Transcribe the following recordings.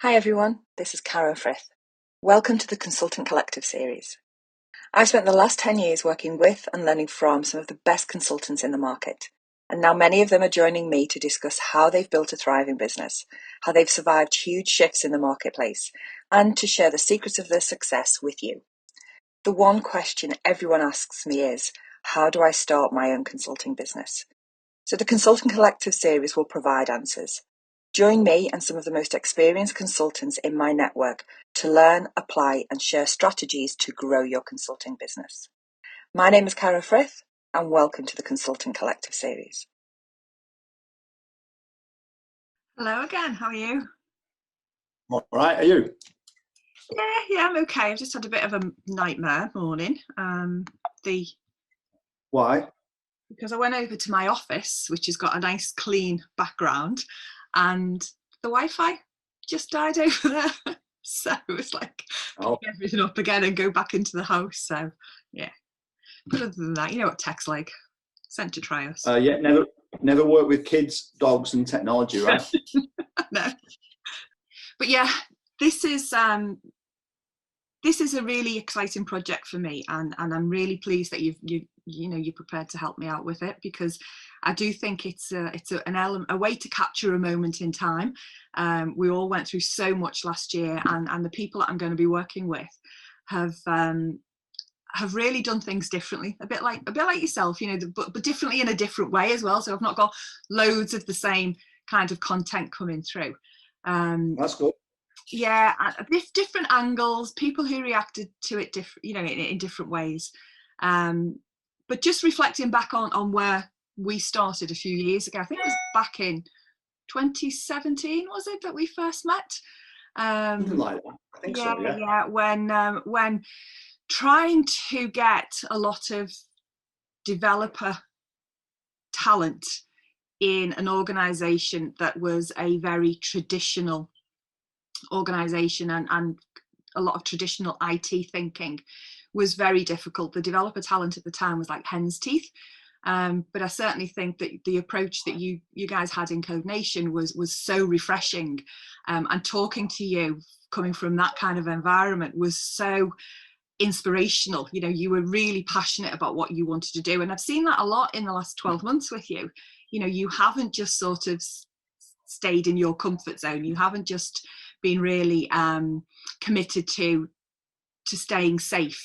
Hi everyone, this is Karen Frith. Welcome to the Consultant Collective series. I've spent the last 10 years working with and learning from some of the best consultants in the market, and now many of them are joining me to discuss how they've built a thriving business, how they've survived huge shifts in the marketplace, and to share the secrets of their success with you. The one question everyone asks me is, how do I start my own consulting business? So the Consultant Collective series will provide answers. Join me and some of the most experienced consultants in my network to learn, apply, and share strategies to grow your consulting business. My name is Karen Frith, and welcome to the Consultant Collective series. Hello again, how are you? All right, are you? Yeah, I'm okay. I've just had a bit of a nightmare morning. Why? Because I went over to my office, which has got a nice clean background, and the Wi-Fi just died over there. So it was like pick everything up again and go back into the house. So yeah. But other than that, you know what tech's like. Sent to try us. Yeah, never work with kids, dogs, and technology, right? No. But yeah, this is a really exciting project for me, and I'm really pleased that you're prepared to help me out with it, because I do think it's an element, a way to capture a moment in time. We all went through so much last year, and the people that I'm going to be working with have really done things differently, a bit like yourself, but differently in a different way as well. So I've not got loads of the same kind of content coming through. That's cool. Yeah, different angles, people who reacted to it in different ways. But just reflecting back on where we started a few years ago, I think it was back in 2017, was it, that we first met? Something like that. I think so, yeah. Yeah, when trying to get a lot of developer talent in an organization that was a very traditional organization and a lot of traditional IT thinking was very difficult. The developer talent at the time was like hen's teeth. But I certainly think that the approach that you guys had in Code Nation was so refreshing, and talking to you coming from that kind of environment was so inspirational. You were really passionate about what you wanted to do, and I've seen that a lot in the last 12 months with you. You haven't just sort of stayed in your comfort zone. You haven't just been really committed to staying safe.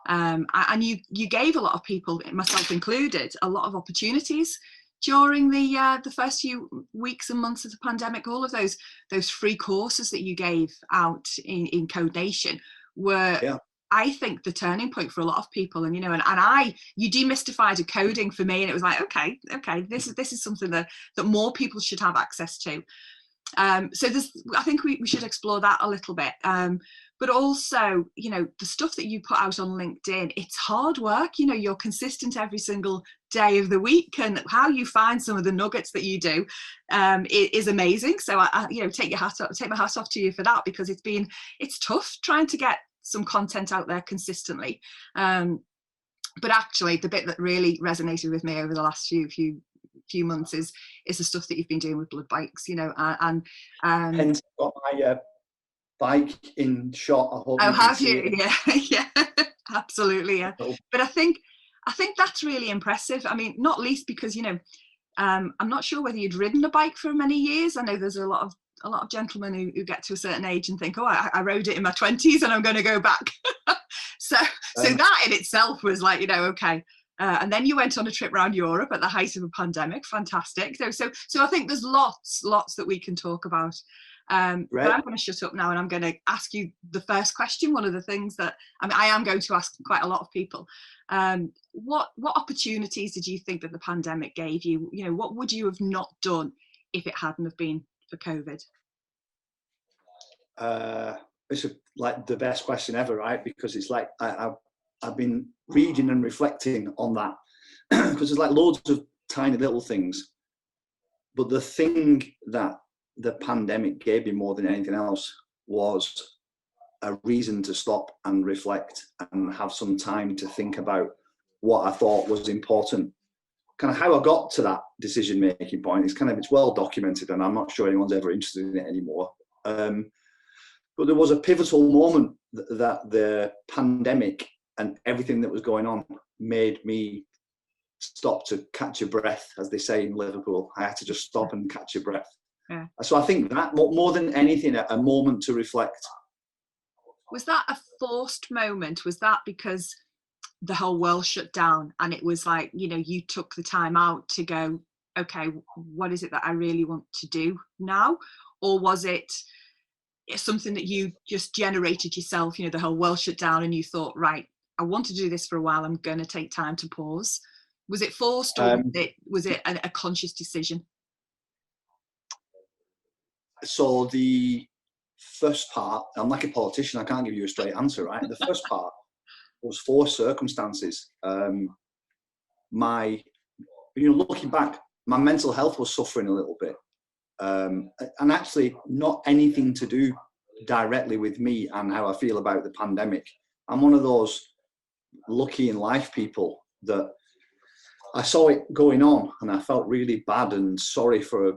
And you gave a lot of people, myself included, a lot of opportunities during the first few weeks and months of the pandemic. All of those free courses that you gave out in Code Nation were, yeah, I think, the turning point for a lot of people. And you demystified coding for me, and it was like, okay, this is something that more people should have access to. So I think we should explore that a little bit. But also, the stuff that you put out on LinkedIn, it's hard work. You're consistent every single day of the week, and how you find some of the nuggets that you do is amazing. So I take my hat off to you for that, because it's tough trying to get some content out there consistently. But actually, the bit that really resonated with me over the last few months is the stuff that you've been doing with blood bikes, and hence got my bike in shot. I hope you have you? Yeah, absolutely, yeah. But I think that's really impressive. I mean, not least because I'm not sure whether you'd ridden a bike for many years. I know there's a lot of gentlemen who get to a certain age and think, oh, I rode it in my 20s and I'm going to go back. so that in itself was like, okay. And then you went on a trip around Europe at the height of a pandemic. Fantastic. So I think there's lots that we can talk about. Right. But I'm going to shut up now, and I'm going to ask you the first question. One of the things that I am going to ask quite a lot of people. What opportunities did you think that the pandemic gave you? What would you have not done if it hadn't have been for COVID? It's like the best question ever, right? Because it's like I've been reading and reflecting on that, because there's like loads of tiny little things. But the thing that the pandemic gave me more than anything else was a reason to stop and reflect and have some time to think about what I thought was important. Kind of how I got to that decision-making point is it's well documented, and I'm not sure anyone's ever interested in it anymore. But there was a pivotal moment that the pandemic and everything that was going on made me stop to catch a breath, as they say in Liverpool. I had to just stop and catch a breath. Yeah. So I think that more than anything, a moment to reflect. Was that a forced moment? Was that because the whole world shut down and it was like, you know, you took the time out to go, okay, what is it that I really want to do now? Or was it something that you just generated yourself? You know, the whole world shut down and you thought, right, I want to do this for a while, I'm going to take time to pause. Was it forced, or was it a conscious decision? So the first part, I'm like a politician, I can't give you a straight answer, right? The first part was forced circumstances. Looking back, my mental health was suffering a little bit. And actually not anything to do directly with me and how I feel about the pandemic. I'm one of those lucky in life people that I saw it going on and I felt really bad and sorry for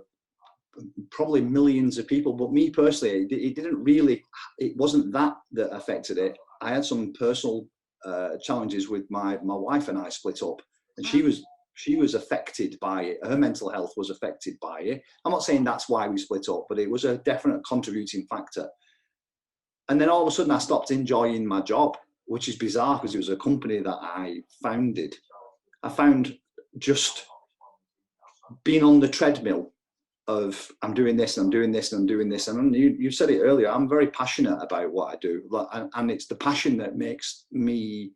probably millions of people. But me personally, it wasn't that affected it. I had some personal challenges with my wife, and I split up, and she was affected by it. Her mental health was affected by it. I'm not saying that's why we split up, but it was a definite contributing factor. And then all of a sudden I stopped enjoying my job, which is bizarre because it was a company that I founded. I found just being on the treadmill of I'm doing this and I'm doing this and I'm doing this. And you said it earlier, I'm very passionate about what I do. And it's the passion that makes me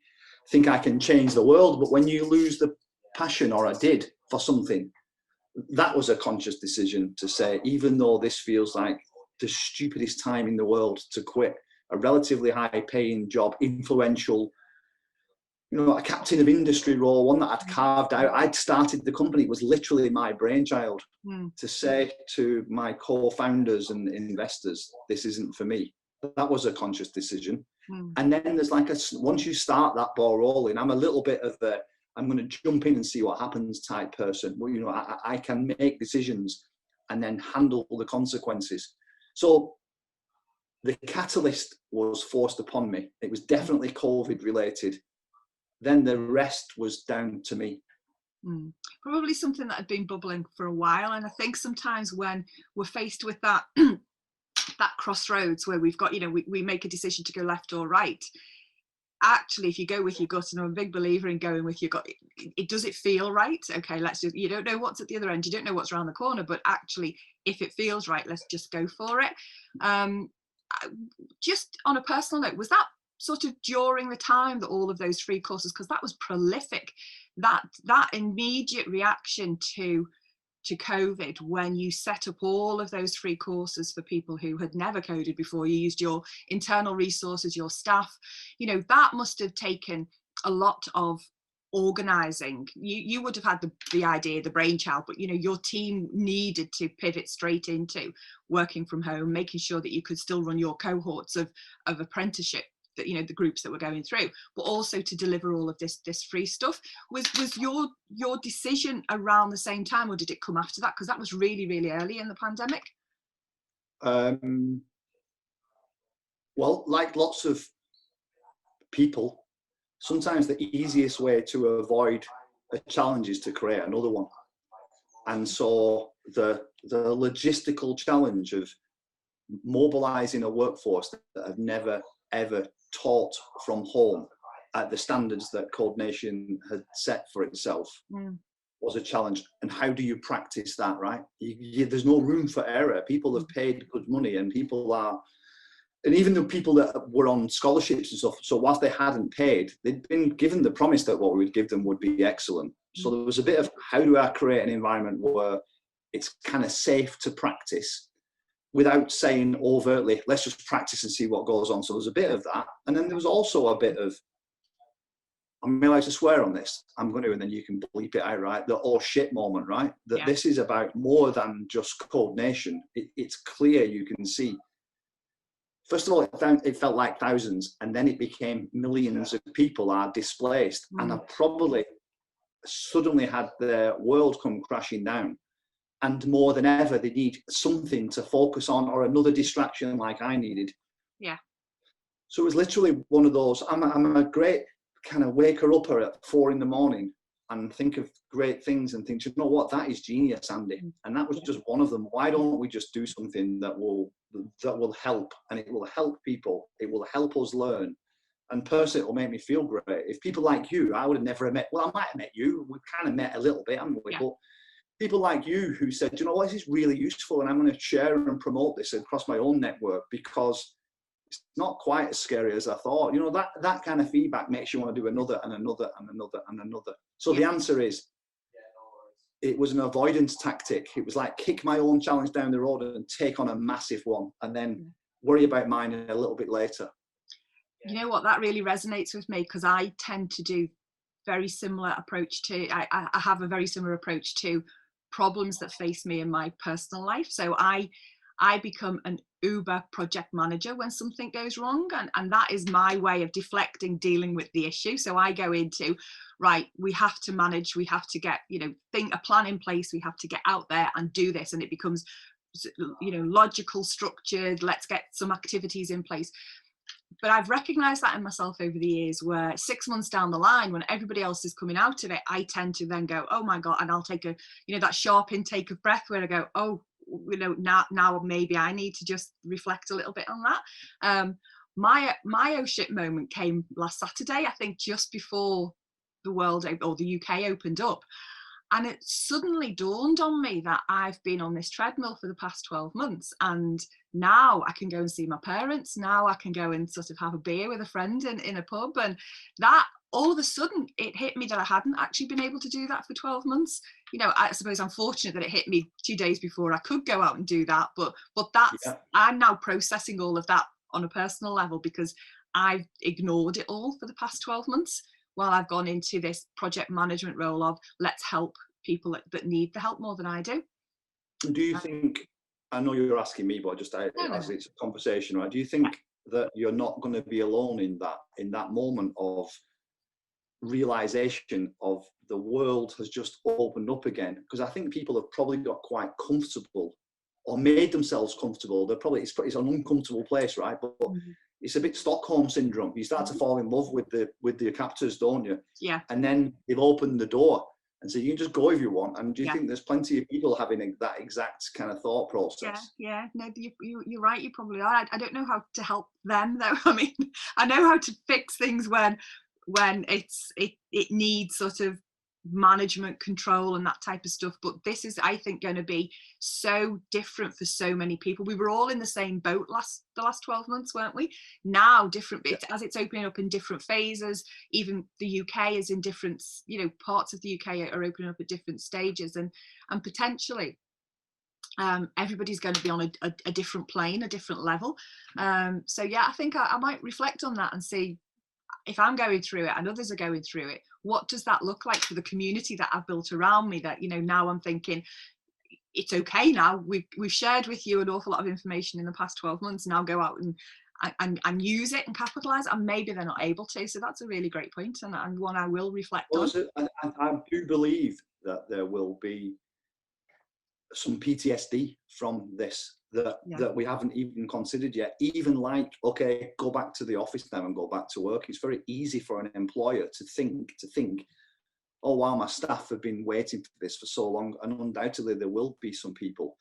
think I can change the world. But when you lose the passion, or I did, for something, that was a conscious decision to say, even though this feels like the stupidest time in the world to quit a relatively high paying job, influential, a captain of industry role, one that I'd carved out. I'd started the company. It was literally my brainchild to say to my co-founders and investors, this isn't for me. That was a conscious decision. And then there's once you start that ball rolling, I'm a little bit of I'm going to jump in and see what happens type person. Well, I can make decisions and then handle the consequences. So the catalyst was forced upon me. It was definitely COVID related. Then the rest was down to me. Probably something that had been bubbling for a while. And I think sometimes when we're faced with that that crossroads where we've got, we make a decision to go left or right, actually, if you go with your gut, and I'm a big believer in going with your gut, does it feel right? Okay, you don't know what's at the other end, you don't know what's around the corner, but actually, if it feels right, let's just go for it. Just on a personal note, was that sort of during the time that all of those free courses, because that was prolific, that immediate reaction to COVID, when you set up all of those free courses for people who had never coded before, you used your internal resources, your staff, that must have taken a lot of organizing. You would have had the idea, the brainchild, but your team needed to pivot straight into working from home, making sure that you could still run your cohorts of apprenticeship, that the groups that were going through, but also to deliver all of this free stuff. Was your decision around the same time, or did it come after that? Because that was really, really early in the pandemic. Well, like lots of people, sometimes the easiest way to avoid a challenge is to create another one. And so the logistical challenge of mobilizing a workforce that have never ever taught from home at the standards that Code Nation had set for itself was a challenge. And how do you practice that, right? There's no room for error. People have paid good money, and and even the people that were on scholarships and stuff, so whilst they hadn't paid, they'd been given the promise that what we would give them would be excellent. So there was a bit of, how do I create an environment where it's kind of safe to practice without saying overtly, let's just practice and see what goes on. So there's a bit of that. And then there was also a bit of, I'm allowed to swear on this, I'm going to, and then you can bleep it out, right? The oh shit moment, right? That this is about more than just Code Nation. It's clear, you can see. First of all, it felt like thousands, and then it became millions of people are displaced and have probably suddenly had their world come crashing down. And more than ever, they need something to focus on, or another distraction like I needed. Yeah. So it was literally one of those, I'm a great kind of waker upper at 4 a.m. and think of great things and think, you know what, that is genius, Andy. And that was just one of them. Why don't we just do something that will help, and it will help people, it will help us learn, and personally it will make me feel great. If people like you, I would have never met, well, I might have met you, we've kind of met a little bit, haven't we? But people like you who said, you know what, this is really useful, and I'm going to share and promote this across my own network, because it's not quite as scary as I thought. You know, that kind of feedback makes you want to do another and another and another and another. So the answer is, it was an avoidance tactic. It was like, kick my own challenge down the road and take on a massive one, and then worry about mine a little bit later. You know what, that really resonates with me, because I tend to do very similar approach to, I have a very similar approach to problems that face me in my personal life. So I become an Uber project manager when something goes wrong, and that is my way of deflecting dealing with the issue. So I go into, right, we have to manage, we have to get, a plan in place, we have to get out there and do this, and it becomes, logical, structured, let's get some activities in place. But I've recognized that in myself over the years, where 6 months down the line, when everybody else is coming out of it, I tend to then go, oh my God, and I'll take a, that sharp intake of breath where I go, oh, now maybe I need to just reflect a little bit on that. My oh shit moment came last Saturday, I think, just before the world or the UK opened up. And it suddenly dawned on me that I've been on this treadmill for the past 12 months. And now I can go and see my parents. Now I can go and sort of have a beer with a friend in a pub. And that, all of a sudden, it hit me that I hadn't actually been able to do that for 12 months. I suppose I'm fortunate that it hit me 2 days before I could go out and do that. But that's, I'm now processing all of that on a personal level, because I've ignored it all for the past 12 months. While I've gone into this project management role of, let's help people that need the help more than I do. Do you think, I know you're asking me, but as it's a conversation, right? Do you think that you're not going to be alone in that moment of realization of the world has just opened up again? Because I think people have probably got quite comfortable, or made themselves comfortable. It's an uncomfortable place, right? But it's a bit Stockholm syndrome. You start to fall in love with the captors, don't you? Yeah. And then they've opened the door, and so you can just go if you want. And do you think there's plenty of people having that exact kind of thought process? Yeah. No, you're right. You probably are. I don't know how to help them though. I mean, I know how to fix things when it needs sort of management control and that type of stuff, but this is, I think, going to be so different for so many people. We were all in the same boat the last 12 months, weren't we? Now different bits, as it's opening up in different phases. Even the UK is in different, parts of the UK are opening up at different stages, and potentially everybody's going to be on a different plane, a different level. So yeah, I think I might reflect on that and see, if I'm going through it and others are going through it, what does that look like for the community that I've built around me? That, now I'm thinking, it's okay now. We've shared with you an awful lot of information in the past 12 months. Now go out and use it and capitalize, and maybe they're not able to. So that's a really great point, and one I will reflect on. I do believe that there will be some PTSD from this that we haven't even considered yet. Even like, okay, go back to the office now and go back to work. It's very easy for an employer to think, oh wow, my staff have been waiting for this for so long. And undoubtedly there will be some people,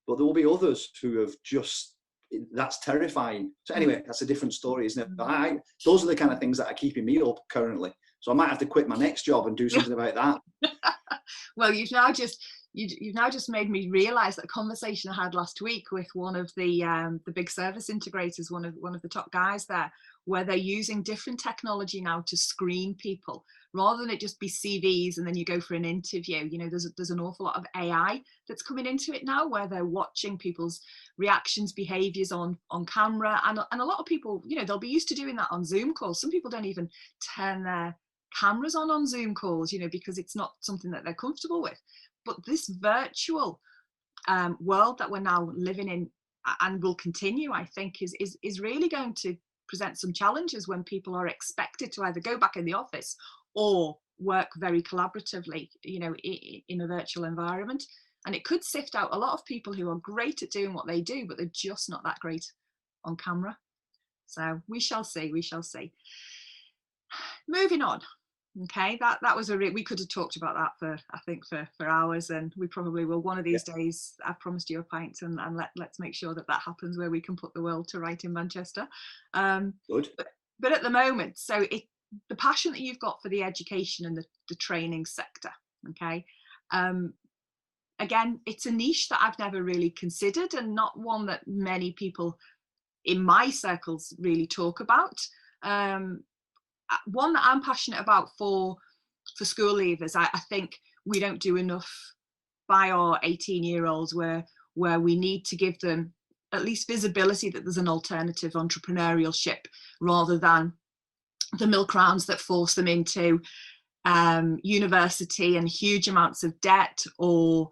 but there will be others who have just, that's terrifying. So anyway, that's a different story, isn't it? Those are the kind of things that are keeping me up currently. So I might have to quit my next job and do something about that. Well, you've now just made me realise that a conversation I had last week with one of the big service integrators, one of the top guys there, where they're using different technology now to screen people, rather than it just be CVs and then you go for an interview. There's an awful lot of AI that's coming into it now, where they're watching people's reactions, behaviours on camera, and a lot of people, they'll be used to doing that on Zoom calls. Some people don't even turn their cameras on Zoom calls, because it's not something that they're comfortable with. But this virtual world that we're now living in, and will continue, I think, is really going to present some challenges when people are expected to either go back in the office or work very collaboratively, in a virtual environment. And it could sift out a lot of people who are great at doing what they do, but they're just not that great on camera. So we shall see. We shall see. Moving on. Okay, that was we could have talked about that for hours, and we probably will one of these days. I've promised you a pint, and let's make sure that happens, where we can put the world to right in Manchester. Good. But at the moment, so the passion that you've got for the education and the training sector, okay, again, it's a niche that I've never really considered, and not one that many people in my circles really talk about. One that I'm passionate about for school leavers. I think we don't do enough by our 18-year-olds where we need to give them at least visibility that there's an alternative entrepreneurship, rather than the milk rounds that force them into university and huge amounts of debt, or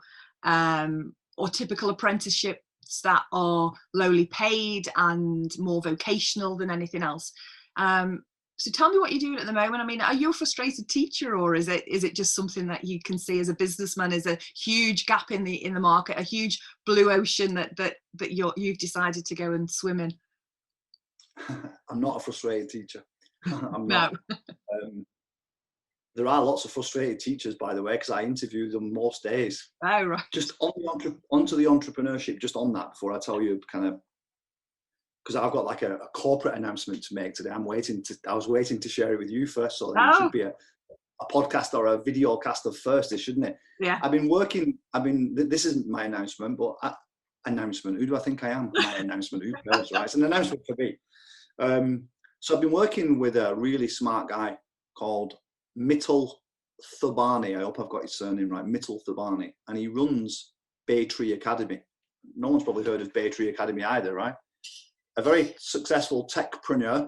typical apprenticeships that are lowly paid and more vocational than anything else. So tell me what you're doing at the moment. I mean, are you a frustrated teacher, or is it just something that you can see as a businessman as a huge gap in the market, a huge blue ocean that you've decided to go and swim in? I'm not a frustrated teacher. I'm No. not. There are lots of frustrated teachers, by the way, because I interview them most days. Oh, right. Just onto the entrepreneurship, just on that, before I tell you kind of, because I've got like a corporate announcement to make today. I was waiting to share it with you first, so it should be a podcast or a video cast of first, shouldn't it? Yeah. This isn't my announcement, but announcement. Who do I think I am? My announcement. Who knows, right? It's an announcement for me. So I've been working with a really smart guy called Mittal Thubani. I hope I've got his surname right. Mittal Thubani, and he runs Bay Tree Academy. No one's probably heard of Bay Tree Academy either, right? A very successful techpreneur,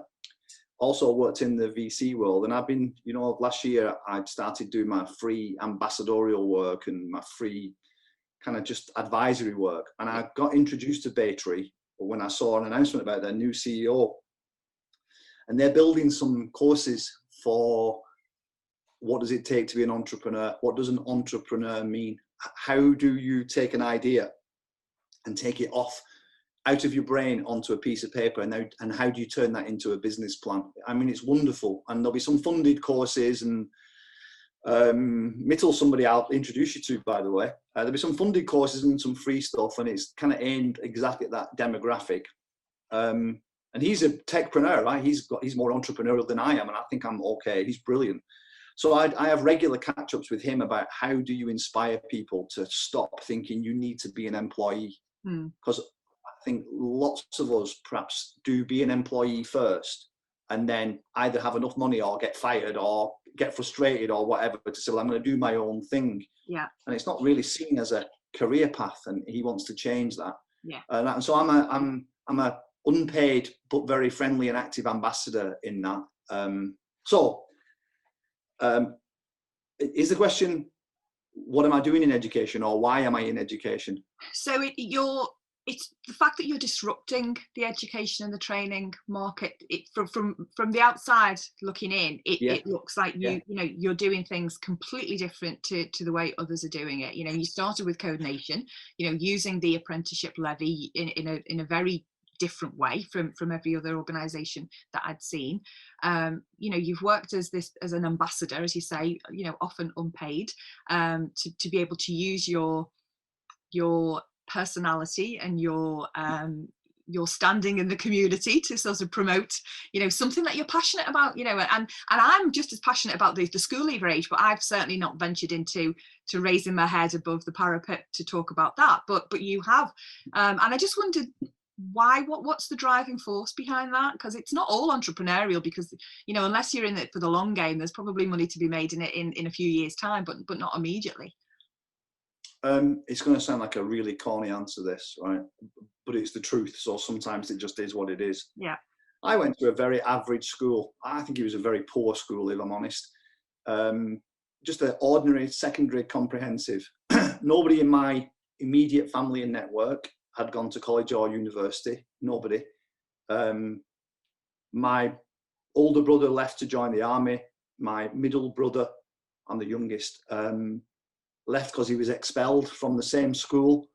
also worked in the VC world. And I've been, last year I started doing my free ambassadorial work and my free kind of just advisory work. And I got introduced to Bay Tree when I saw an announcement about their new CEO. And they're building some courses for what does it take to be an entrepreneur? What does an entrepreneur mean? How do you take an idea and take it out of your brain onto a piece of paper, and how do you turn that into a business plan? I mean, it's wonderful. And there'll be some funded courses, and Mittal, somebody I'll introduce you to, by the way. There'll be some funded courses and some free stuff, and it's kind of aimed exactly at that demographic. And he's a techpreneur, right? He's more entrepreneurial than I am, and I think I'm okay. He's brilliant. So I have regular catch-ups with him about how do you inspire people to stop thinking you need to be an employee. Because I think lots of us perhaps do be an employee first, and then either have enough money or get fired or get frustrated or whatever to say, well, I'm going to do my own thing. Yeah. And it's not really seen as a career path, and he wants to change that. Yeah. And so I'm a unpaid but very friendly and active ambassador in that. Is the question, what am I doing in education, or why am I in education? So it's the fact that you're disrupting the education and the training market. From the outside looking in, it looks like you're doing things completely different to the way others are doing it. You started with Code Nation, using the apprenticeship levy in a very different way from every other organisation that I'd seen. You've worked as an ambassador, as you say, often unpaid, to be able to use your personality and your standing in the community to sort of promote something that you're passionate about, and I'm just as passionate about the school leaver age, but I've certainly not ventured into raising my head above the parapet to talk about that, but you have, and I just wondered what's the driving force behind that? Because it's not all entrepreneurial, because unless you're in it for the long game, there's probably money to be made in it in a few years' time, but not immediately. It's going to sound like a really corny answer, this, right? But it's the truth. So sometimes it just is what it is. Yeah. I went to a very average school. I think it was a very poor school, if I'm honest. Just an ordinary secondary comprehensive. Nobody in my immediate family and network had gone to college or university. Nobody. My older brother left to join the army. My middle brother, I'm the youngest, left because he was expelled from the same school.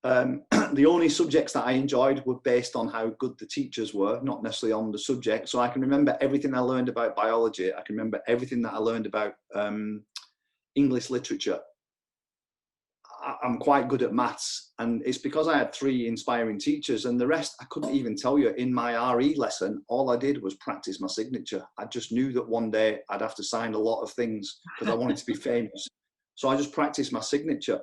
The only subjects that I enjoyed were based on how good the teachers were, not necessarily on the subject. So I can remember everything I learned about biology. I can remember everything that I learned about English literature. I'm quite good at maths, and it's because I had 3 inspiring teachers, and the rest I couldn't even tell you. In my RE lesson, all I did was practice my signature. I just knew that one day I'd have to sign a lot of things because I wanted to be famous. So I just practiced my signature.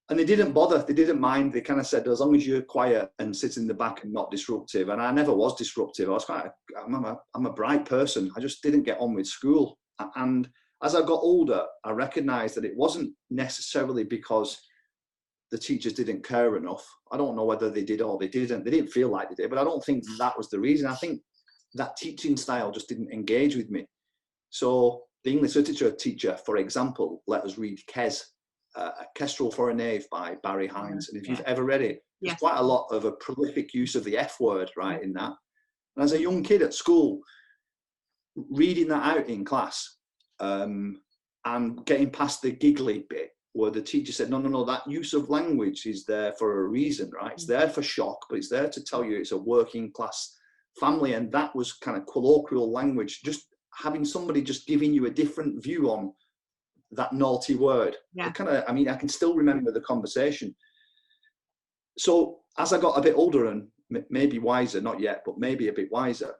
And they didn't bother, they didn't mind. They kind of said, as long as you're quiet and sit in the back and not disruptive. And I never was disruptive. I'm a bright person. I just didn't get on with school. And as I got older, I recognized that it wasn't necessarily because the teachers didn't care enough. I don't know whether they did or they didn't. They didn't feel like they did, but I don't think that was the reason. I think that teaching style just didn't engage with me. So the English literature teacher, for example, let us read Kes. A Kestrel for a Knave by Barry Hines. And if you've ever read it, there's quite a lot of a prolific use of the F word, right, in that. And as a young kid at school, reading that out in class and getting past the giggly bit where the teacher said, no, that use of language is there for a reason, right? It's there for shock, but it's there to tell you it's a working class family. And that was kind of colloquial language, just having somebody just giving you a different view on that naughty word. I can still remember the conversation. So as I got a bit older and maybe wiser, not yet, but maybe a bit wiser,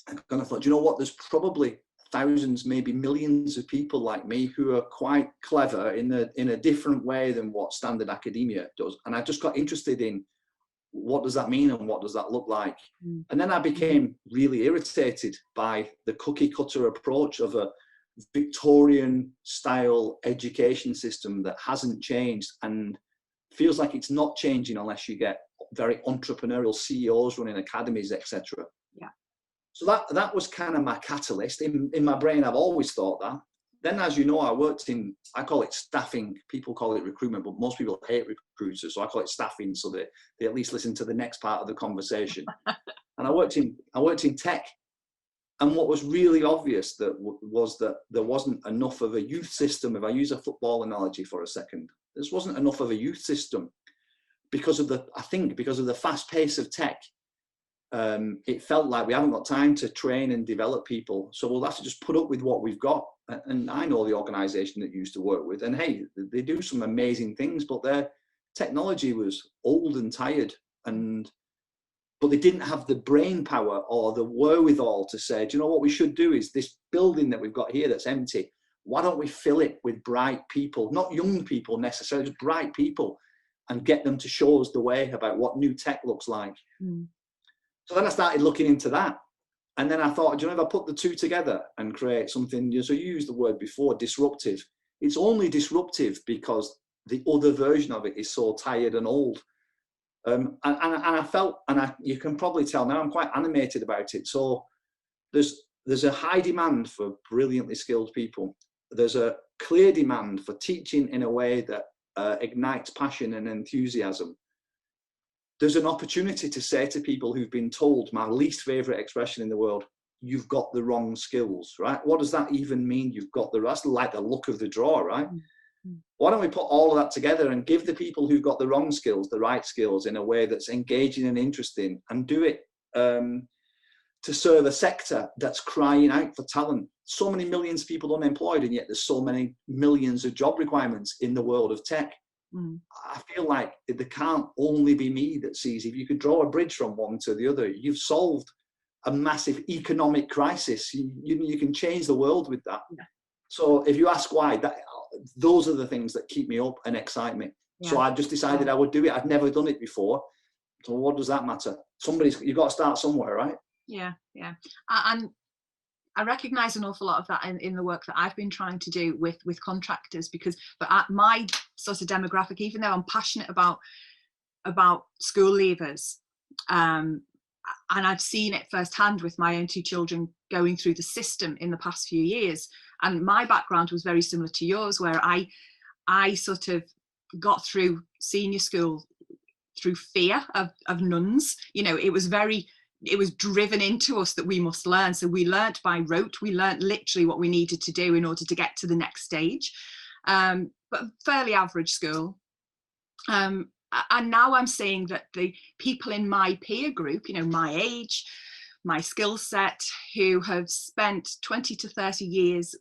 I kind of thought, you know what, there's probably thousands, maybe millions of people like me who are quite clever in a different way than what standard academia does. And I just got interested in what does that mean and what does that look like? And then I became really irritated by the cookie cutter approach of a Victorian style education system that hasn't changed and feels like it's not changing unless you get very entrepreneurial CEOs running academies, etc. So that was kind of my catalyst. In my brain, I've always thought that. Then, as you know, I call it staffing. People call it recruitment, but most people hate recruiters, so I call it staffing, so they at least listen to the next part of the conversation. And I worked in tech. And what was really obvious was that there wasn't enough of a youth system. If I use a football analogy for a second, there wasn't enough of a youth system because of the fast pace of tech. It felt like we haven't got time to train and develop people. So we'll have to just put up with what we've got. And I know the organization that you used to work with, and hey, they do some amazing things, but their technology was old and tired, but they didn't have the brain power or the wherewithal to say, do you know what we should do is this building that we've got here that's empty, why don't we fill it with bright people, not young people necessarily, just bright people, and get them to show us the way about what new tech looks like. So then I started looking into that. And then I thought, do you know, if I put the two together and create something, so you used the word before, disruptive. It's only disruptive because the other version of it is so tired and old. And I felt, you can probably tell now, I'm quite animated about it. So there's a high demand for brilliantly skilled people. There's a clear demand for teaching in a way that ignites passion and enthusiasm. There's an opportunity to say to people who've been told, my least favorite expression in the world, you've got the wrong skills, right? What does that even mean? That's like the luck of the draw, right? Why don't we put all of that together and give the people who've got the wrong skills, the right skills in a way that's engaging and interesting, and do it to serve a sector that's crying out for talent. So many millions of people unemployed, and yet there's so many millions of job requirements in the world of tech. I feel like there can't only be me that sees, if you could draw a bridge from one to the other, you've solved a massive economic crisis. You can change the world with that. So if you ask why, those are the things that keep me up and excite me. So I just decided I would do it. I'd never done it before. So what does that matter? You've got to start somewhere, right? Yeah. And I recognise an awful lot of that in the work that I've been trying to do with contractors, but at my sort of demographic, even though I'm passionate about school leavers, and I've seen it firsthand with my own 2 children going through the system in the past few years. And my background was very similar to yours, where I sort of got through senior school through fear of nuns. You know, it was driven into us that we must learn. So we learnt by rote. We learnt literally what we needed to do in order to get to the next stage. But fairly average school. and now I'm seeing that the people in my peer group, you know, my age, my skill set, who have spent 20 to 30 years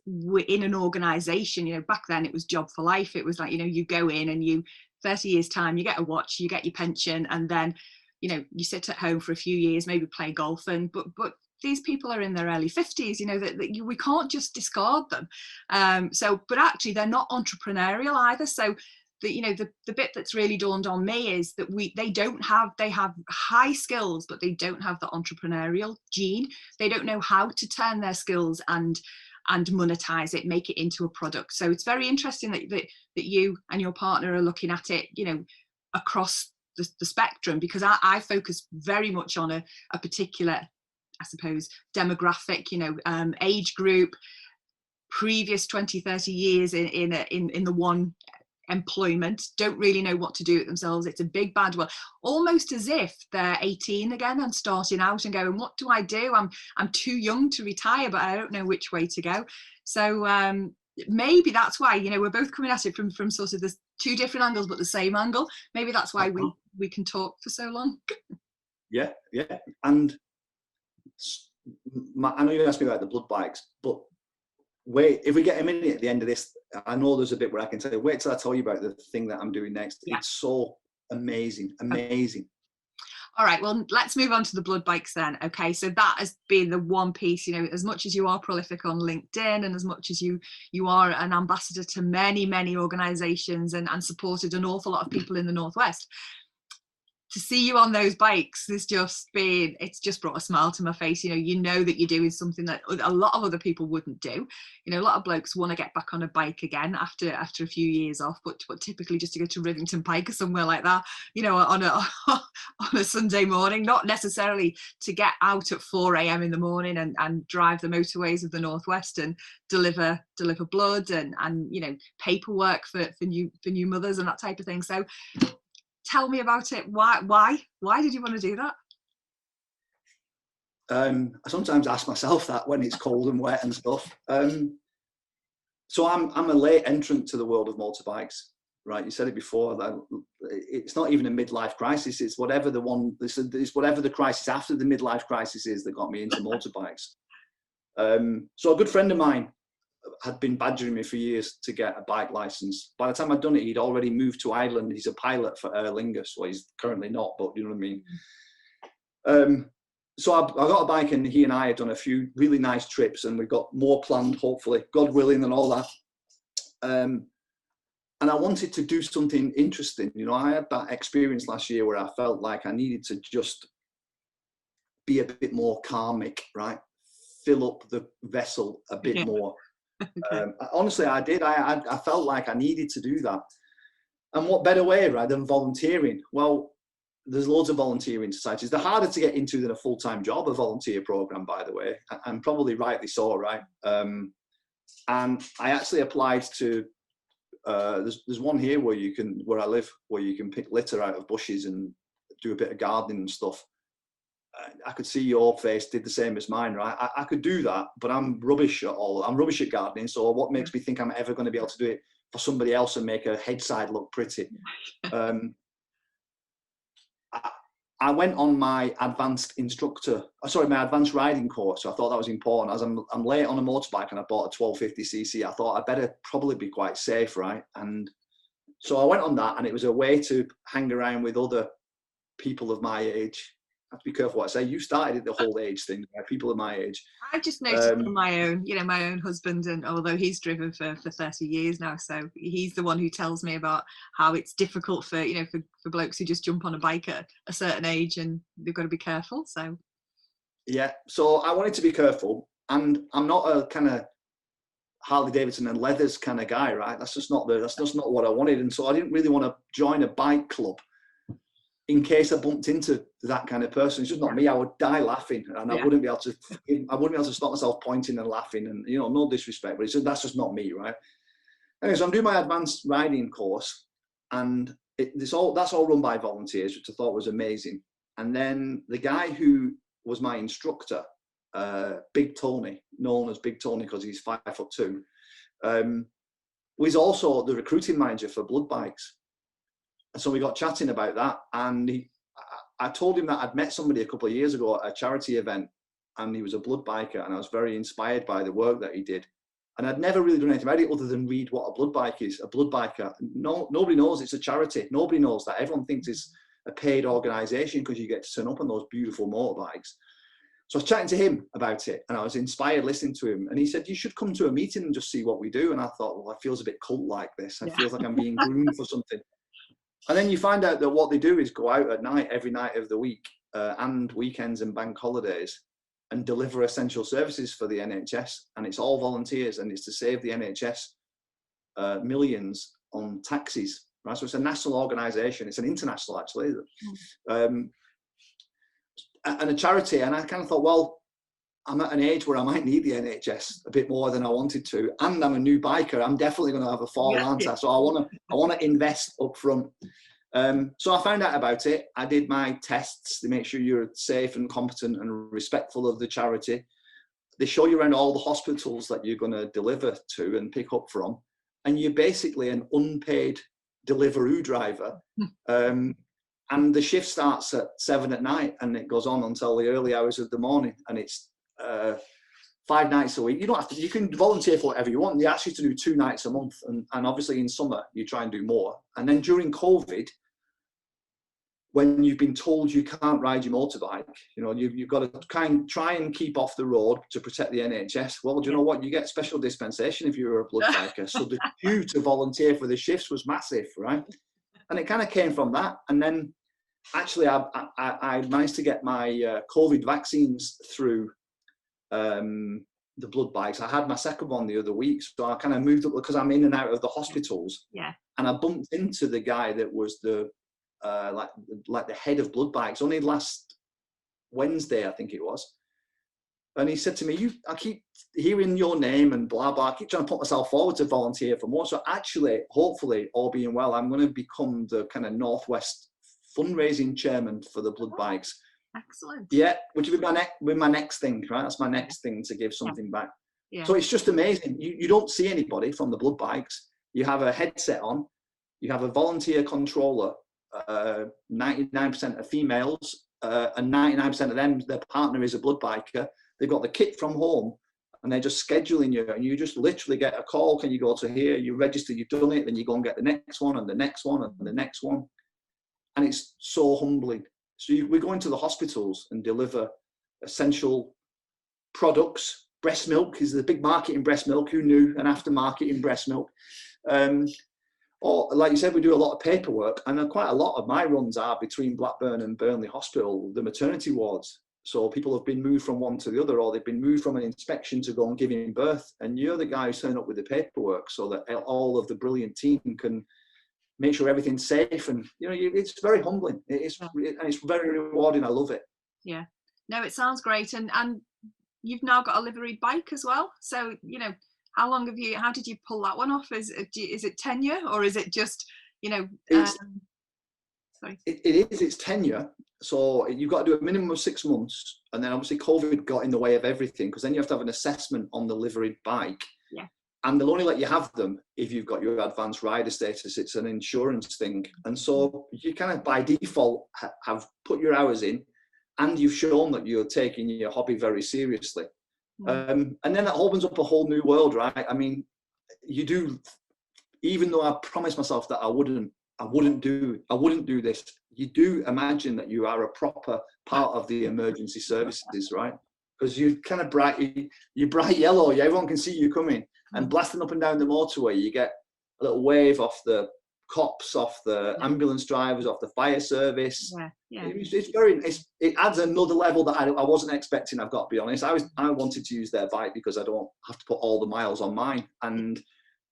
in an organization, you know, back then it was job for life. It was like, you know, you go in and you, 30 years time, you get a watch, you get your pension, and then, you know, you sit at home for a few years, maybe play golf, and but these people are in their early 50s, you know, that we can't just discard them. So, but actually they're not entrepreneurial either. So you know, the bit that's really dawned on me is that they have high skills, but they don't have the entrepreneurial gene. They don't know how to turn their skills and monetize it, make it into a product. So it's very interesting that you and your partner are looking at it, you know, across the spectrum, because I focus very much on a particular, I suppose, demographic, you know, age group, previous 20, 30 years in the one employment, don't really know what to do with themselves. It's a big bad one, almost as if they're 18 again and starting out and going, what do I do? I'm too young to retire, but I don't know which way to go. So maybe that's why, you know, we're both coming at it from sort of this two different angles, but the same angle. Maybe that's why we can talk for so long. Yeah. And I know you asked me about the blood bikes, but wait, if we get a minute at the end of this, I know there's a bit where I can tell you, wait till I tell you about the thing that I'm doing next. Yeah. It's so amazing. All right, well, let's move on to the blood bikes then. Okay, so that has been the one piece, you know, as much as you are prolific on LinkedIn and as much as you are an ambassador to many organizations and supported an awful lot of people in the Northwest, to see you on those bikes it's just brought a smile to my face. You know that you're doing something that a lot of other people wouldn't do. You know, a lot of blokes want to get back on a bike again after a few years off, but typically just to go to Rivington Pike or somewhere like that, you know, on a Sunday morning, not necessarily to get out at 4 a.m. in the morning and drive the motorways of the Northwest and deliver blood and you know, paperwork for new mothers and that type of thing. So tell me about it. Why did you want to do that? I sometimes ask myself that when it's cold and wet and stuff. So I'm a late entrant to the world of motorbikes, right? You said it before, that it's not even a midlife crisis. It's whatever it's whatever the crisis after the midlife crisis is that got me into motorbikes. So a good friend of mine had been badgering me for years to get a bike license. By the time I'd done it, he'd already moved to Ireland. He's a pilot for Aer Lingus. Well, he's currently not, but you know what I mean? So I got a bike, and he and I had done a few really nice trips, and we've got more planned, hopefully, God willing, and all that. And I wanted to do something interesting. You know, I had that experience last year where I felt like I needed to just be a bit more karmic, right? Fill up the vessel a bit more. Okay. Honestly, I did. I felt like I needed to do that. And what better way, right, than volunteering? Well, there's loads of volunteering societies. They're harder to get into than a full-time job, a volunteer program, by the way, and probably rightly so, right? And I actually applied to, there's one here where I live, where you can pick litter out of bushes and do a bit of gardening and stuff. I could see your face did the same as mine, right? I could do that, but I'm rubbish at gardening. So what makes me think I'm ever going to be able to do it for somebody else and make a head side look pretty? I went on my advanced riding course. So I thought that was important. As I'm late on a motorbike and I bought a 1250cc, I thought I'd better probably be quite safe, right? And so I went on that, and it was a way to hang around with other people of my age. I have to be careful what I say. You started the whole age thing, right? People of my age. I've just noticed from my own husband, and although he's driven for 30 years now, so he's the one who tells me about how it's difficult for blokes who just jump on a bike at a certain age, and they've got to be careful. So yeah, so I wanted to be careful, and I'm not a kind of Harley Davidson and leathers kind of guy, right? That's just not what I wanted, and so I didn't really want to join a bike club in case I bumped into that kind of person. It's just not me. I would die laughing, and I wouldn't be able to stop myself pointing and laughing, and you know, no disrespect, but that's just not me, right? Anyway, so I'm doing my advanced riding course, and that's all run by volunteers, which I thought was amazing. And then the guy who was my instructor, Big Tony, known as Big Tony because he's 5'2", was also the recruiting manager for blood bikes. And so we got chatting about that, and I told him that I'd met somebody a couple of years ago at a charity event, and he was a blood biker, and I was very inspired by the work that he did. And I'd never really done anything about it other than read what a blood bike is. A blood biker, nobody knows it's a charity. Nobody knows that. Everyone thinks it's a paid organisation because you get to turn up on those beautiful motorbikes. So I was chatting to him about it, and I was inspired listening to him. And he said, you should come to a meeting and just see what we do. And I thought, well, it feels a bit cult-like this. It feels like I'm being groomed for something. And then you find out that what they do is go out at night, every night of the week, and weekends and bank holidays, and deliver essential services for the NHS. And it's all volunteers, and it's to save the NHS millions on taxis. Right? So it's a national organisation. It's an international, actually. And a charity. And I kind of thought, well, I'm at an age where I might need the NHS a bit more than I wanted to, and I'm a new biker. I'm definitely going to have a fall, aren't I? So I want to invest up front. So I found out about it. I did my tests to make sure you're safe and competent and respectful of the charity. They show you around all the hospitals that you're going to deliver to and pick up from, and you're basically an unpaid Deliveroo driver. And the shift starts at 7 at night, and it goes on until the early hours of the morning, and it's 5 nights a week. You don't have to, you can volunteer for whatever you want. They ask you to do 2 nights a month, and obviously in summer you try and do more. And then during COVID, when you've been told you can't ride your motorbike, you know, you've got to try and keep off the road to protect the NHS. Well, do you know what? You get special dispensation if you're a blood biker. So the queue to volunteer for the shifts was massive, right? And it kind of came from that. And then actually I managed to get my COVID vaccines through the blood bikes. I had my second one the other week, so I kind of moved up because I'm in and out of the hospitals. Yeah. And I bumped into the guy that was the like the head of blood bikes only last Wednesday, I think it was. And he said to me, I keep hearing your name and blah, blah. I keep trying to put myself forward to volunteer for more. So actually, hopefully, all being well, I'm going to become the kind of Northwest fundraising chairman for the blood bikes. Excellent. Yeah, which will be my next thing, right? That's my next thing, to give something back. Yeah. So it's just amazing. You don't see anybody from the blood bikes. You have a headset on. You have a volunteer controller. 99% are females, and 99% of them, their partner is a blood biker. They've got the kit from home, and they're just scheduling you, and you just literally get a call. Can you go to here? You register, you've done it, then you go and get the next one and the next one and the next one. And it's so humbling. So we go into the hospitals and deliver essential products. Breast milk is the big market in breast milk. Who knew? An aftermarket in breast milk. Or like you said, we do a lot of paperwork, and quite a lot of my runs are between Blackburn and Burnley Hospital, the maternity wards. So people have been moved from one to the other, or they've been moved from an inspection to go and giving birth, and you're the guy who's turning up with the paperwork so that all of the brilliant team can make sure everything's safe. And you know, it's very humbling. It's very rewarding. I love it. Yeah. No, it sounds great, and you've now got a liveried bike as well. So you know, how did you pull that one off? Is it tenure, or is it just, you know? Sorry. It's tenure. So you've got to do a minimum of 6 months, and then obviously COVID got in the way of everything, because then you have to have an assessment on the liveried bike. Yeah. And they'll only let you have them if you've got your advanced rider status. It's an insurance thing. And so you kind of by default have put your hours in, and you've shown that you're taking your hobby very seriously. And then that opens up a whole new world, right? I mean, you do, even though I promised myself that I wouldn't do this, you do imagine that you are a proper part of the emergency services, right? Because you're kind of you're bright yellow, everyone can see you coming, and blasting up and down the motorway, you get a little wave off the cops, off the ambulance drivers, off the fire service. It adds another level that I wasn't expecting, I've got to be honest. I wanted to use their bike because I don't have to put all the miles on mine, and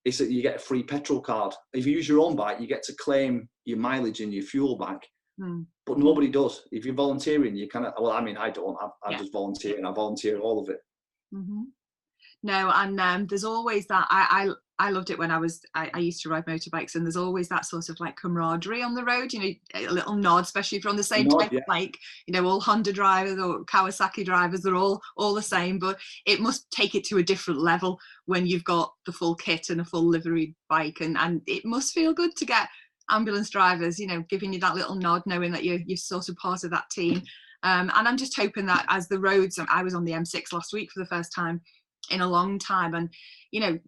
it's that you get a free petrol card. If you use your own bike, you get to claim your mileage and your fuel back. But nobody does. If you're volunteering, you kind of, well, I mean, I don't. I just volunteer, and I volunteer all of it. No, and there's always that. I loved it when I used to ride motorbikes, and there's always that sort of like camaraderie on the road, you know, a little nod, especially if you're on the same type of bike, you know, all Honda drivers or Kawasaki drivers, they're all the same, but it must take it to a different level when you've got the full kit and a full livery bike, and it must feel good to get ambulance drivers, you know, giving you that little nod, knowing that you're sort of part of that team. And I'm just hoping that as the roads, I was on the M6 last week for the first time in a long time, and you know,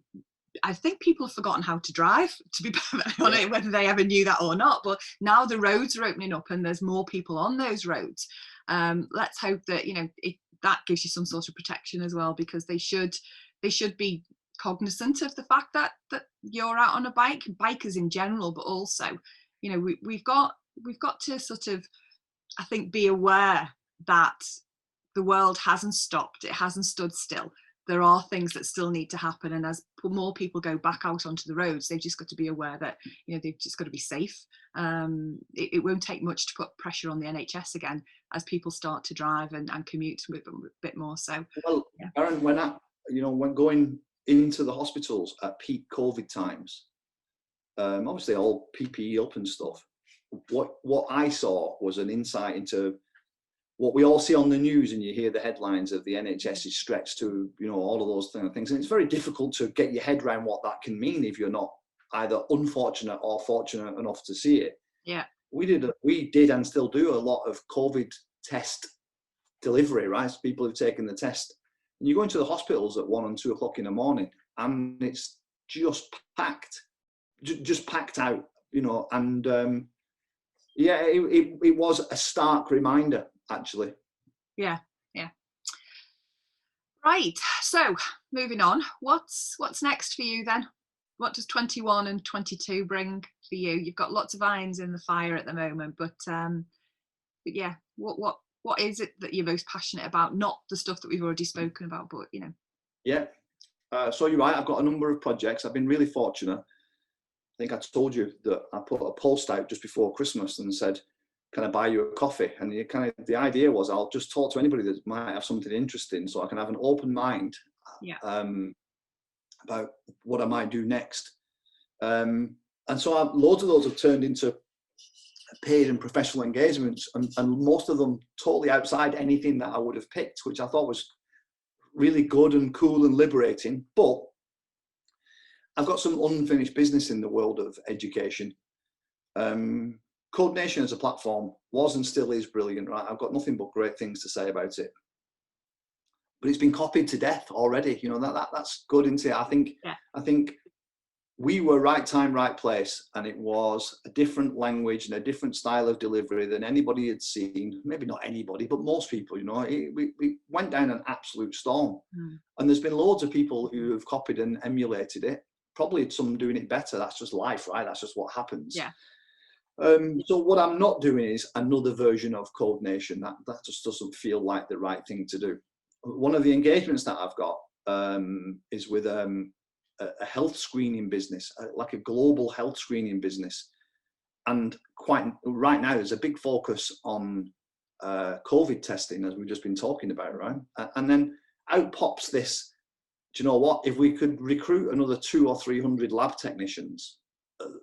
I think people have forgotten how to drive, to be perfectly honest, whether they ever knew that or not. But now the roads are opening up and there's more people on those roads. Let's hope that, you know, that gives you some sort of protection as well, because they should be cognizant of the fact that you're out on a bike, bikers in general, but also, you know, we've got to sort of, I think, be aware that the world hasn't stopped, it hasn't stood still. There are things that still need to happen, and as more people go back out onto the roads, they've just got to be aware that, you know, they've just got to be safe. It won't take much to put pressure on the NHS again as people start to drive and commute with them a bit more. So, well, yeah. Aaron, when going into the hospitals at peak COVID times, obviously all PPE up and stuff, what I saw was an insight into what we all see on the news, and you hear the headlines of the NHS is stretched to, you know, all of those things. And it's very difficult to get your head around what that can mean if you're not either unfortunate or fortunate enough to see it. Yeah. We did and still do a lot of COVID test delivery, right? So people who've taken the test. And you go into the hospitals at 1 and 2 o'clock in the morning, and it's just packed out, you know, and it was a stark reminder, actually. Yeah. Right. So moving on, what's next for you then? What does 21 and 22 bring for you? You've got lots of irons in the fire at the moment, but yeah, what is it that you're most passionate about? Not the stuff that we've already spoken about, but you know. Yeah. So you're right. I've got a number of projects. I've been really fortunate. I think I told you that I put a post out just before Christmas and said, can I buy you a coffee? And the idea was, I'll just talk to anybody that might have something interesting, so I can have an open mind about what I might do next. And so loads of those have turned into paid and professional engagements, and most of them totally outside anything that I would have picked, which I thought was really good and cool and liberating. But I've got some unfinished business in the world of education. Codenation as a platform was and still is brilliant, right? I've got nothing but great things to say about it. But it's been copied to death already. You know, that's good, isn't it? I think we were right time, right place, and it was a different language and a different style of delivery than anybody had seen. Maybe not anybody, but most people, you know. We went down an absolute storm. And there's been loads of people who have copied and emulated it. Probably some doing it better. That's just life, right? That's just what happens. Yeah. So what I'm not doing is another version of Codenation. That just doesn't feel like the right thing to do. One of the engagements that I've got is with a health screening business, like a global health screening business. And quite right now, there's a big focus on COVID testing, as we've just been talking about, right? And then out pops this, do you know what? If we could recruit another 200 or 300 lab technicians,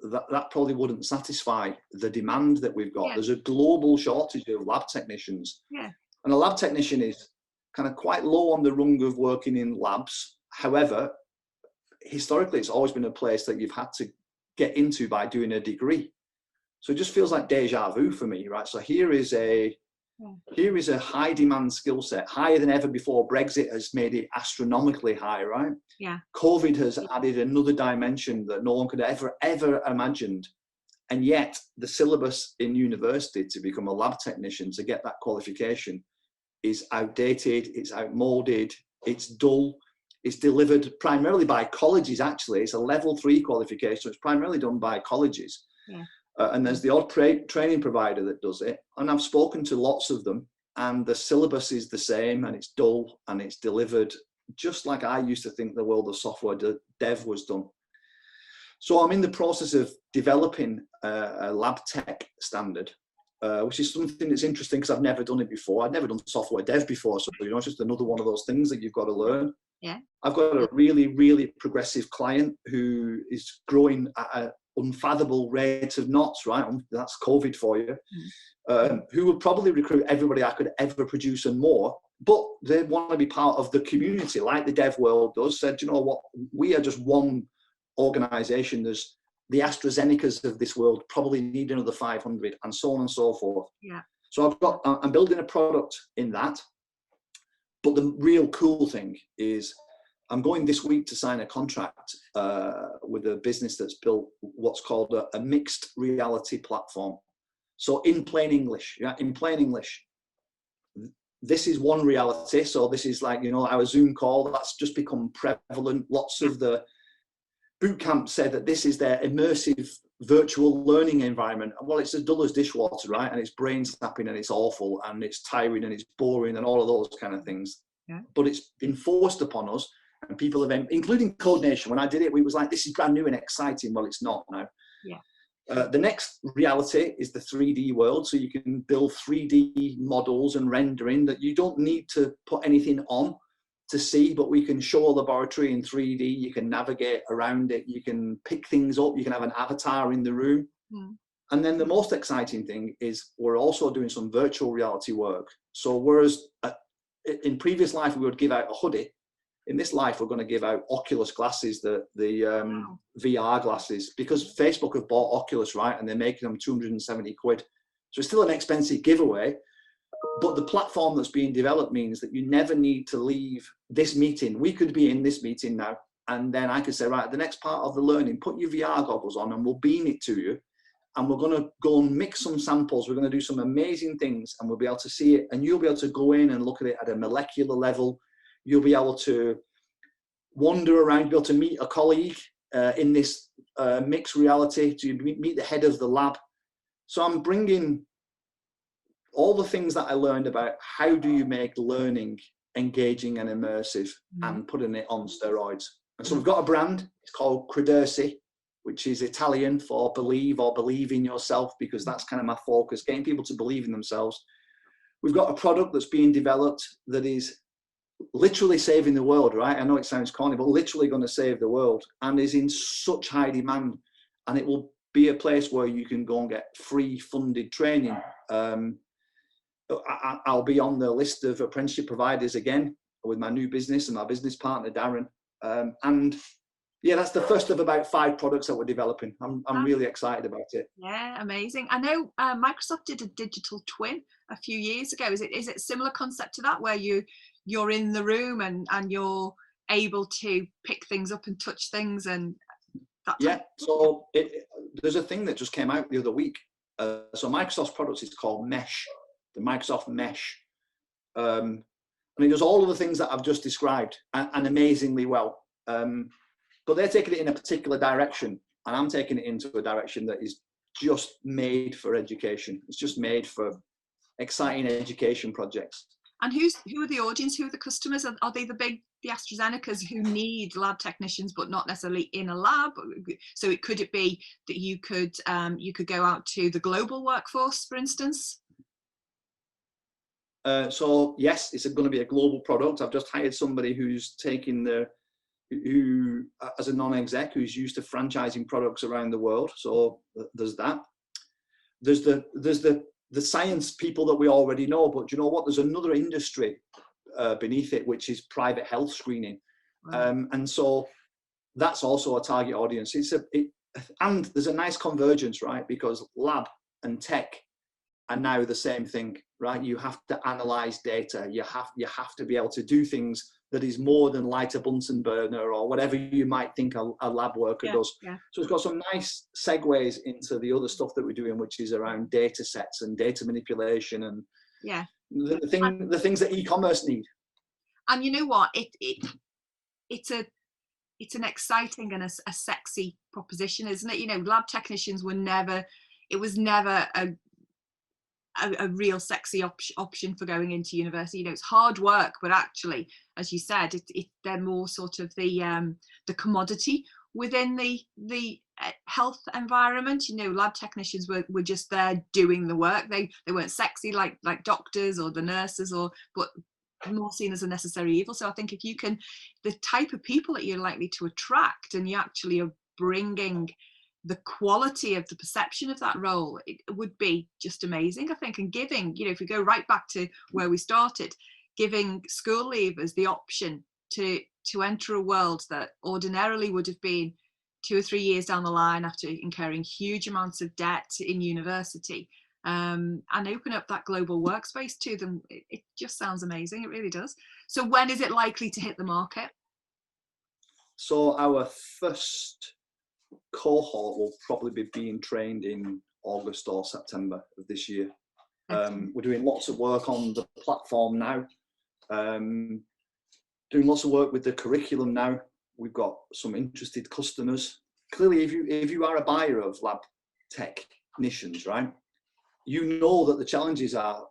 that probably wouldn't satisfy the demand that we've got. There's a global shortage of lab technicians. Yeah. And a lab technician is kind of quite low on the rung of working in labs. However, historically, it's always been a place that you've had to get into by doing a degree. So it just feels like deja vu for me, right? So here is a high demand skill set, higher than ever before. Brexit has made it astronomically high, right? Yeah. COVID has added another dimension that no one could ever imagined. And yet the syllabus in university to become a lab technician, to get that qualification, is outdated, it's outmoded, it's dull. It's delivered primarily by colleges, actually. It's a level 3 qualification, so it's primarily done by colleges. Yeah. And there's the odd training provider that does it. And I've spoken to lots of them, and the syllabus is the same, and it's dull, and it's delivered just like I used to think the world of software dev was done. So I'm in the process of developing a lab tech standard, which is something that's interesting because I've never done it before. I've never done software dev before, so you know, it's just another one of those things that you've got to learn. Yeah. I've got a really, really progressive client who is growing at an unfathomable rate of knots, right? That's COVID for you. Who would probably recruit everybody I could ever produce and more, but they want to be part of the community, like the dev world does. Said, you know what, we are just one organization. There's the AstraZenecas of this world probably need another 500, and so on and so forth. Yeah. So I'm building a product in that. But the real cool thing is I'm going this week to sign a contract with a business that's built what's called a mixed reality platform. So in plain English, this is one reality. So this is like, our Zoom call, that's just become prevalent. Lots of the boot camps said that this is their immersive virtual learning environment. Well, it's as dull as dishwater, right? And it's brain snapping and it's awful and it's tiring and it's boring and all of those kind of things. Yeah. But it's been forced upon us, and people have, including Code Nation. When I did it, we was like, this is brand new and exciting. Well, it's not now. Yeah. The next reality is the 3D world. So you can build 3D models and rendering that you don't need to put anything on to see, but we can show a laboratory in 3D. You can navigate around it. You can pick things up. You can have an avatar in the room. Mm. And then the most exciting thing is we're also doing some virtual reality work. So whereas in previous life, we would give out a hoodie, in this life, we're going to give out Oculus glasses, the Wow. VR glasses, because Facebook have bought Oculus, right? And they're making them 270 quid. So it's still an expensive giveaway. But the platform that's being developed means that you never need to leave this meeting. We could be in this meeting now, and then I could say, right, the next part of the learning, put your VR goggles on and we'll beam it to you. And we're going to go and mix some samples. We're going to do some amazing things, and we'll be able to see it. And you'll be able to go in and look at it at a molecular level. You'll be able to wander around, be able to meet a colleague in this mixed reality, to meet the head of the lab. So I'm bringing all the things that I learned about how do you make learning engaging and immersive, and putting it on steroids. And so we've got a brand, it's called Credersi, which is Italian for believe or believe in yourself, because that's kind of my focus, getting people to believe in themselves. We've got a product that's being developed that is literally saving the world, right? I know it sounds corny, but literally going to save the world, and is in such high demand. And it will be a place where you can go and get free funded training. I'll be on the list of apprenticeship providers again with my new business and my business partner, Darren. And yeah, that's the first of about 5 products that we're developing. I'm really excited about it. Yeah, amazing. I know Microsoft did a digital twin a few years ago. Is it a similar concept to that, where you're in the room and you're able to pick things up and touch things and that? Yeah. So there's a thing that just came out the other week. So Microsoft's product is called Mesh, the Microsoft Mesh. And it does all of the things that I've just described, and amazingly well. But they're taking it in a particular direction, and I'm taking it into a direction that is just made for education. It's just made for exciting education projects. And who are the audience? Who are the customers? Are they the AstraZenecas who need lab technicians, but not necessarily in a lab? So could it be that you could go out to the global workforce, for instance? So yes, it's going to be a global product. I've just hired somebody who's as a non-exec, who's used to franchising products around the world. So there's that. There's the science people that we already know, but you know what? There's another industry beneath it, which is private health screening. Wow. And so that's also a target audience. And there's a nice convergence, right? Because lab and tech are now the same thing, right? You have to analyze data. You have to be able to do things that is more than light a Bunsen burner or whatever you might think a lab worker does. Yeah. So it's got some nice segues into the other stuff that we're doing, which is around data sets and data manipulation and the things that e-commerce need. And you know what? It's an exciting and a sexy proposition, isn't it? You know, lab technicians were never a real sexy option for going into university. You know, it's hard work, but actually, as you said, they're more sort of the commodity within the health environment. You know, lab technicians were just there doing the work. They weren't sexy like doctors or the nurses, but more seen as a necessary evil. So I think if you can, the type of people that you're likely to attract, and you actually are bringing the quality of the perception of that role, it would be just amazing, I think. And giving, you know, if we go right back to where we started, giving school leavers the option to enter a world that ordinarily would have been 2 or 3 years down the line, after incurring huge amounts of debt in university, and open up that global workspace to them. It just sounds amazing. It really does. So when is it likely to hit the market? So our first cohort will probably be being trained in August or September of this year. We're doing lots of work on the platform now, doing lots of work with the curriculum now. We've got some interested customers. Clearly, if you are a buyer of lab technicians, right, you know that the challenges are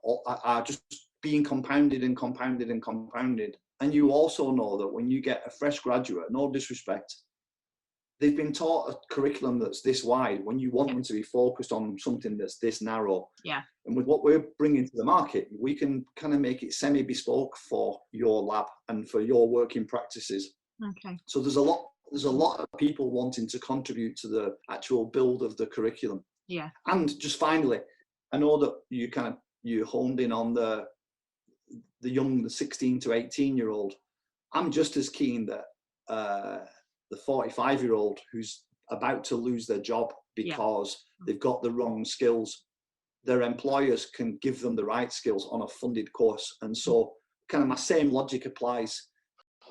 just being compounded and compounded and compounded. And you also know that when you get a fresh graduate, no disrespect, they've been taught a curriculum that's this wide when you want them to be focused on something that's this narrow. Yeah. And with what we're bringing to the market, we can kind of make it semi-bespoke for your lab and for your working practices. Okay. So there's a lot of people wanting to contribute to the actual build of the curriculum. Yeah. And just finally, I know that you honed in on the 16 to 18-year-old. I'm just as keen that the 45-year-old who's about to lose their job because they've got the wrong skills, their employers can give them the right skills on a funded course. And so kind of my same logic applies.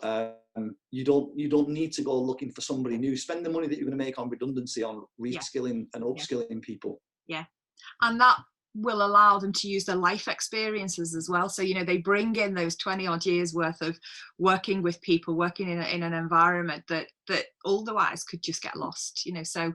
You don't need to go looking for somebody new. Spend the money that you're going to make on redundancy on reskilling and upskilling people. Yeah. And that will allow them to use their life experiences as well. So, you know, they bring in those 20 odd years worth of working with people, working in an environment that otherwise could just get lost, you know. So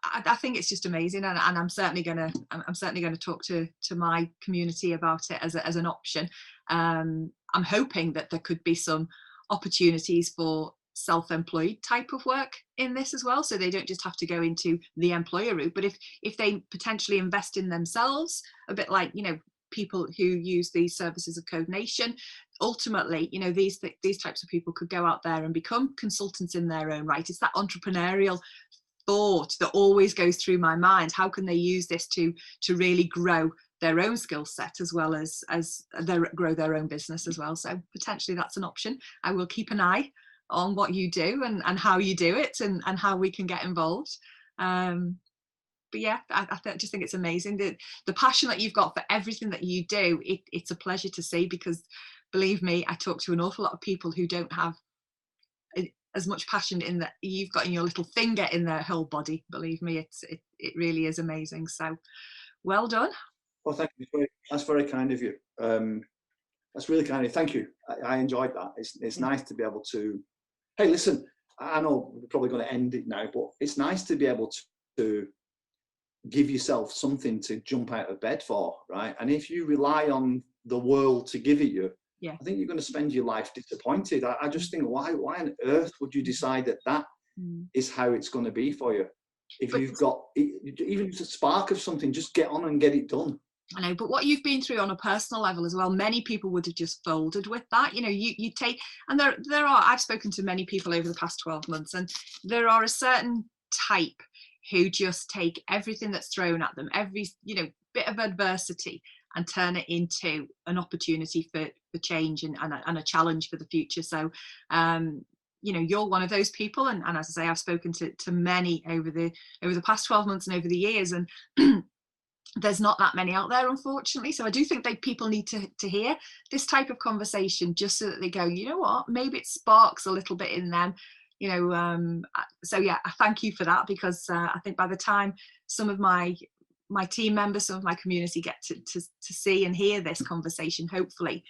I think it's just amazing, and I'm certainly going to talk to my community about it as an option. I'm hoping that there could be some opportunities for self-employed type of work in this as well, so they don't just have to go into the employer route, but if they potentially invest in themselves, a bit like, you know, people who use these services of Code Nation, ultimately, you know, these types of people could go out there and become consultants in their own right. It's that entrepreneurial thought that always goes through my mind. How can they use this to really grow their own skill set as well as grow their own business as well? So potentially that's an option. I will keep an eye on what you do and how you do it and how we can get involved. But yeah, I just think it's amazing, the passion that you've got for everything that you do. It's a pleasure to see, because believe me, I talk to an awful lot of people who don't have as much passion in that you've got in your little finger in their whole body. Believe me, it really is amazing. So well done. Well, thank you. That's very kind of you. That's really kind of you. Thank you. I enjoyed that. It's nice to be able to, hey, listen, I know we're probably going to end it now, but it's nice to be able to give yourself something to jump out of bed for, right? And if you rely on the world to give it you, I think you're going to spend your life disappointed. I just think, why on earth would you decide that is how it's going to be for you? If you've got even just a spark of something, just get on and get it done. I know, but what you've been through on a personal level as well, many people would have just folded with that. You know, you take, and there are, I've spoken to many people over the past 12 months, and there are a certain type who just take everything that's thrown at them, every, you know, bit of adversity, and turn it into an opportunity for change and a challenge for the future. So, you know, you're one of those people, and as I say, I've spoken to many over the past 12 months and over the years, and there's not that many out there, unfortunately. So I do think that people need to hear this type of conversation, just so that they go, you know what, maybe it sparks a little bit in them, you know. So yeah, I thank you for that, because I think by the time some of my team members, some of my community get to see and hear this conversation, hopefully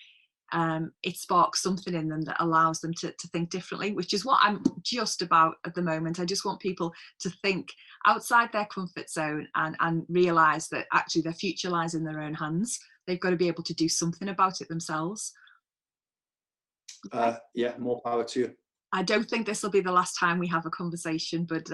it sparks something in them that allows them to think differently, which is what I'm just about at the moment. I just want people to think outside their comfort zone and realise that actually their future lies in their own hands. They've got to be able to do something about it themselves. Yeah, more power to you. I don't think this will be the last time we have a conversation, but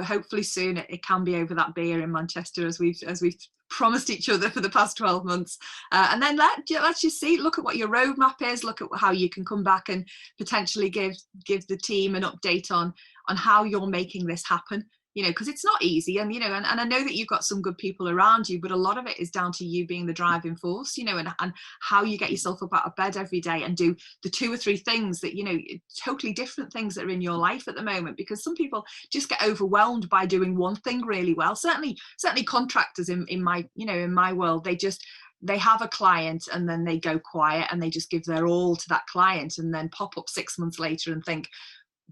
hopefully soon it can be over that beer in Manchester, as we've promised each other for the past 12 months. And then let's just see, look at what your roadmap is, look at how you can come back and potentially give the team an update on how you're making this happen. you know, because it's not easy. And, you know, and I know that you've got some good people around you, but a lot of it is down to you being the driving force, you know, and how you get yourself up out of bed every day and do the 2 or 3 things that, you know, totally different things that are in your life at the moment, because some people just get overwhelmed by doing one thing really well. Certainly contractors in my, you know, in my world, they have a client and then they go quiet and they just give their all to that client and then pop up 6 months later and think,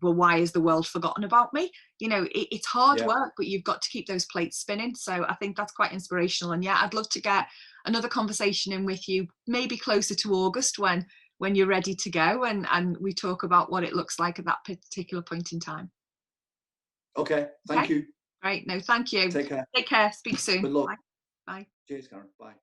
well, why is the world forgotten about me? You know, it's hard work, but you've got to keep those plates spinning. So I think that's quite inspirational. And yeah, I'd love to get another conversation in with you, maybe closer to August when you're ready to go, and we talk about what it looks like at that particular point in time. Okay, thank you. Great. No, thank you. Take care. Take care. Speak soon. Good luck. Bye. Bye. Cheers, Karen. Bye.